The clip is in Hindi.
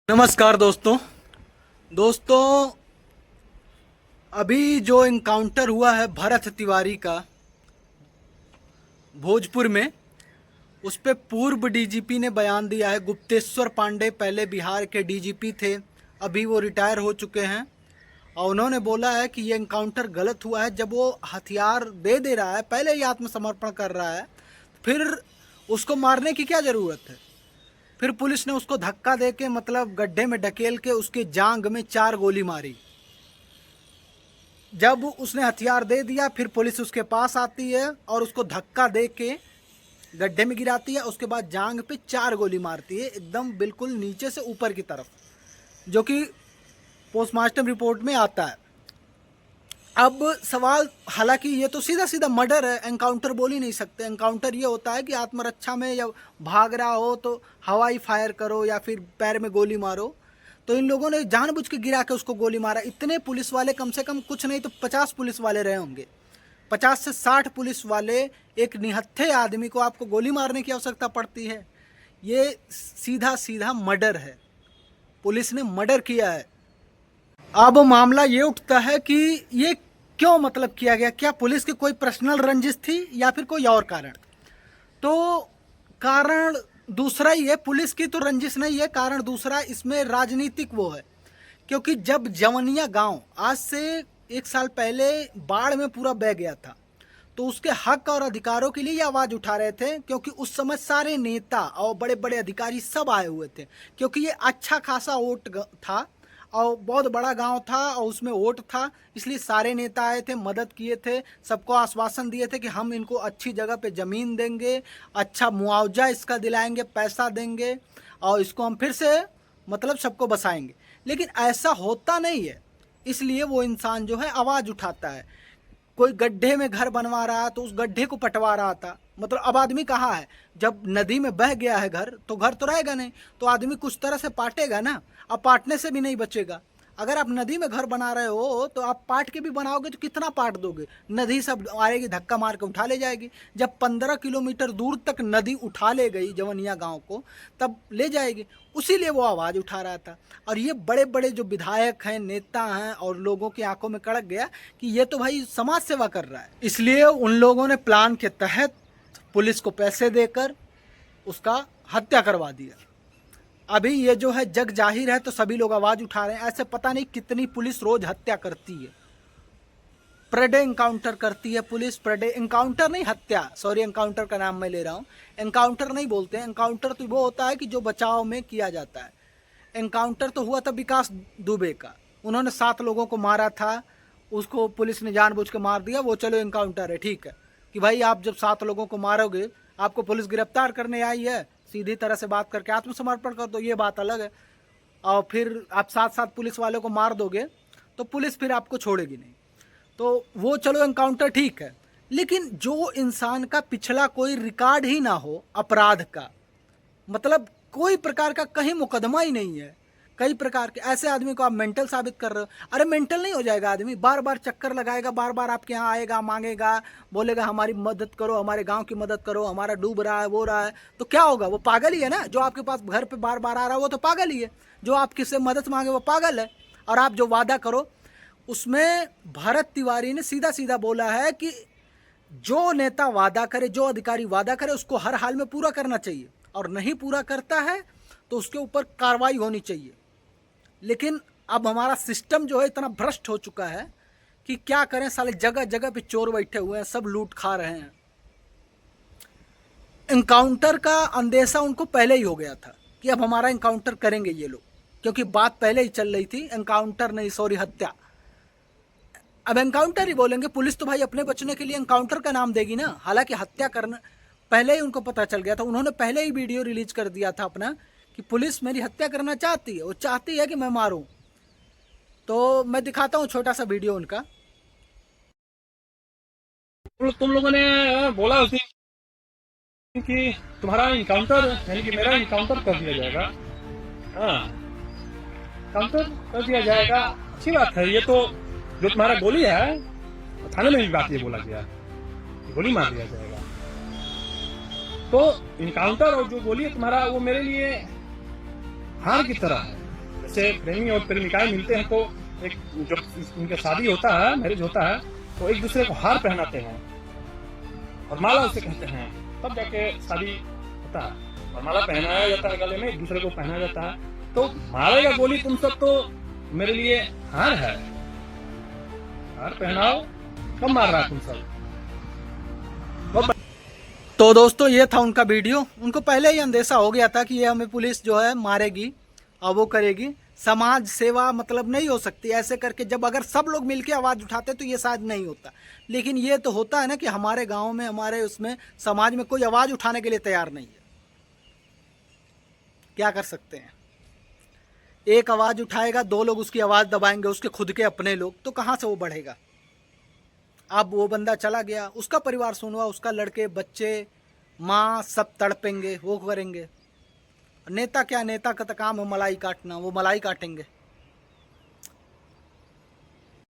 नमस्कार दोस्तों अभी जो इनकाउंटर हुआ है भरत तिवारी का भोजपुर में, उस पे पूर्व डीजीपी ने बयान दिया है। गुप्तेश्वर पांडे पहले बिहार के डीजीपी थे, अभी वो रिटायर हो चुके हैं, और उन्होंने बोला है कि ये इनकाउंटर गलत हुआ है। जब वो हथियार दे रहा है, पहले ही आत्मसमर्पण कर रहा है, फिर उसको मारने की क्या ज़रूरत है। फिर पुलिस ने उसको धक्का देके मतलब गड्ढे में ढकेल के उसके जांघ में 4 गोली मारी। जब उसने हथियार दे दिया, फिर पुलिस उसके पास आती है और उसको धक्का दे के गड्ढे में गिराती है। उसके बाद जांघ पे 4 गोली मारती है, एकदम बिल्कुल नीचे से ऊपर की तरफ, जो कि पोस्टमार्टम रिपोर्ट में आता है। अब सवाल, हालांकि ये तो सीधा सीधा मर्डर है, एनकाउंटर बोल ही नहीं सकते। एनकाउंटर ये होता है कि आत्मरक्षा में या भाग रहा हो तो हवाई फायर करो या फिर पैर में गोली मारो। तो इन लोगों ने जानबूझ के गिरा के उसको गोली मारा। इतने पुलिस वाले, कम से कम कुछ नहीं तो 50 पुलिस वाले रहे होंगे, 50 से 60 पुलिस वाले, एक निहत्थे आदमी को आपको गोली मारने की आवश्यकता पड़ती है। ये सीधा सीधा मर्डर है, पुलिस ने मर्डर किया है। अब मामला ये उठता है कि ये क्यों मतलब किया गया, क्या पुलिस की कोई पर्सनल रंजिश थी या फिर कोई और कारण। तो कारण दूसरा ही है, पुलिस की तो रंजिश नहीं है, कारण दूसरा इसमें राजनीतिक वो है। क्योंकि जब जवनिया गांव आज से 1 साल पहले बाढ़ में पूरा बह गया था, तो उसके हक और अधिकारों के लिए ये आवाज़ उठा रहे थे, क्योंकि उस समय सारे नेता और बड़े बड़े अधिकारी सब आए हुए थे। क्योंकि ये अच्छा खासा वोट था और बहुत बड़ा गांव था और उसमें वोट था, इसलिए सारे नेता आए थे, मदद किए थे, सबको आश्वासन दिए थे कि हम इनको अच्छी जगह पे ज़मीन देंगे, अच्छा मुआवजा इसका दिलाएंगे, पैसा देंगे और इसको हम फिर से मतलब सबको बसाएंगे। लेकिन ऐसा होता नहीं है, इसलिए वो इंसान जो है आवाज़ उठाता है। कोई गड्ढे में घर बनवा रहा तो उस गड्ढे को पटवा रहा था, मतलब अब आदमी कहाँ है। जब नदी में बह गया है घर, तो घर तो रहेगा नहीं, तो आदमी कुछ तरह से पाटेगा ना। अब पाटने से भी नहीं बचेगा। अगर आप नदी में घर बना रहे हो तो आप पाट के भी बनाओगे तो कितना पाट दोगे, नदी सब आएगी, धक्का मार के उठा ले जाएगी। जब 15 किलोमीटर दूर तक नदी उठा ले गई जवनिया गांव को, तब ले जाएगी। उसीलिए वो आवाज़ उठा रहा था। और ये बड़े बड़े जो विधायक हैं, नेता हैं, और लोगों की आंखों में कड़क गया कि ये तो भाई समाज सेवा कर रहा है। इसलिए उन लोगों ने प्लान के तहत पुलिस को पैसे देकर उसका हत्या करवा दिया। अभी ये जो है जग जाहिर है, तो सभी लोग आवाज़ उठा रहे हैं। ऐसे पता नहीं कितनी पुलिस रोज हत्या करती है, पर डे इनकाउंटर करती है पुलिस, पर डे इनकाउंटर नहीं, हत्या, सॉरी, इनकाउंटर का नाम मैं ले रहा हूँ। इनकाउंटर नहीं बोलते हैं, इनकाउंटर तो वो होता है कि जो बचाव में किया जाता है। इनकाउंटर तो हुआ था विकास दुबे का, उन्होंने 7 लोगों को मारा था, उसको पुलिस ने जानबूझ के मार दिया। वो चलो इनकाउंटर है, ठीक है कि भाई आप जब 7 लोगों को मारोगे, आपको पुलिस गिरफ्तार करने आई है, सीधी तरह से बात करके आत्मसमर्पण कर दो, ये बात अलग है। और फिर आप 7 पुलिस वालों को मार दोगे तो पुलिस फिर आपको छोड़ेगी नहीं। तो वो चलो इनकाउंटर ठीक है, लेकिन जो इंसान का पिछला कोई रिकॉर्ड ही ना हो अपराध का, मतलब कोई प्रकार का कहीं मुकदमा ही नहीं है, कई प्रकार के, ऐसे आदमी को आप मेंटल साबित कर रहे हो। अरे मेंटल नहीं हो जाएगा आदमी, बार बार चक्कर लगाएगा, बार बार आपके यहाँ आएगा, मांगेगा, बोलेगा हमारी मदद करो, हमारे गांव की मदद करो, हमारा डूब रहा है, वो रहा है, तो क्या होगा? वो पागल ही है ना। जो आपके पास घर पे बार बार आ रहा है वो तो पागल ही है, जो आप किससे मदद मांगे वो पागल है। और आप जो वादा करो, उसमें भरत तिवारी ने सीधा सीधा बोला है कि जो नेता वादा करे, जो अधिकारी वादा करे, उसको हर हाल में पूरा करना चाहिए, और नहीं पूरा करता है तो उसके ऊपर कार्रवाई होनी चाहिए। लेकिन अब हमारा सिस्टम जो है इतना भ्रष्ट हो चुका है कि क्या करें, साले जगह जगह पे चोर बैठे हुए हैं, सब लूट खा रहे हैं। इनकाउंटर का अंदेशा उनको पहले ही हो गया था कि अब हमारा इनकाउंटर करेंगे ये लोग, क्योंकि बात पहले ही चल रही थी, इनकाउंटर नहीं, सॉरी, हत्या। अब एनकाउंटर ही बोलेंगे, पुलिस तो भाई अपने बचने के लिए एनकाउंटर का नाम देगी ना। हालांकि हत्या करना पहले ही उनको पता चल गया था, उन्होंने पहले ही वीडियो रिलीज कर दिया था अपना कि पुलिस मेरी हत्या करना चाहती है, वो चाहती है कि मैं मारूं। तो मैं दिखाता हूं छोटा सा वीडियो उनका। तुम लोगों ने बोला उसी कि तुम्हारा इनकाउंटर, यानी कि मेरा इनकाउंटर कर दिया जाएगा। हाँ, काउंटर कर दिया जाएगा, अच्छी बात है। ये तो जो तुम्हारा गोली है, थाने में भी बात ये बोला गया, गोली मार दिया जाएगा। तो इनकाउंटर और जो गोली है तुम्हारा, वो मेरे लिए हार की तरह है। से प्रेमी और प्रेमिकाएं मिलते हैं तो एक जब उनका शादी होता है, मैरिज होता है, तो एक दूसरे को हार पहनाते हैं और माला उसे कहते हैं, तब जाके शादी होता है। और माला पहनाया जाता है गले में, एक दूसरे को पहनाया जाता है। तो मारेगा गोली तुम सब तो मेरे लिए हार है, हार पहनाओ, कब मार रहा है तुम सब। तो दोस्तों ये था उनका वीडियो। उनको पहले ही अंदेशा हो गया था कि ये हमें पुलिस जो है मारेगी और वो करेगी। समाज सेवा मतलब नहीं हो सकती ऐसे करके, जब अगर सब लोग मिलके आवाज़ उठाते तो ये शायद नहीं होता। लेकिन ये तो होता है ना कि हमारे गांव में, हमारे उसमें समाज में कोई आवाज़ उठाने के लिए तैयार नहीं है। क्या कर सकते हैं, एक आवाज़ उठाएगा, दो लोग उसकी आवाज़ दबाएंगे, उसके खुद के अपने लोग, तो कहाँ से वो बढ़ेगा। अब वो बंदा चला गया, उसका परिवार सुनवा, उसका लड़के बच्चे माँ सब तड़पेंगे, वो करेंगे। नेता क्या, नेता का तो काम है मलाई काटना, वो मलाई काटेंगे।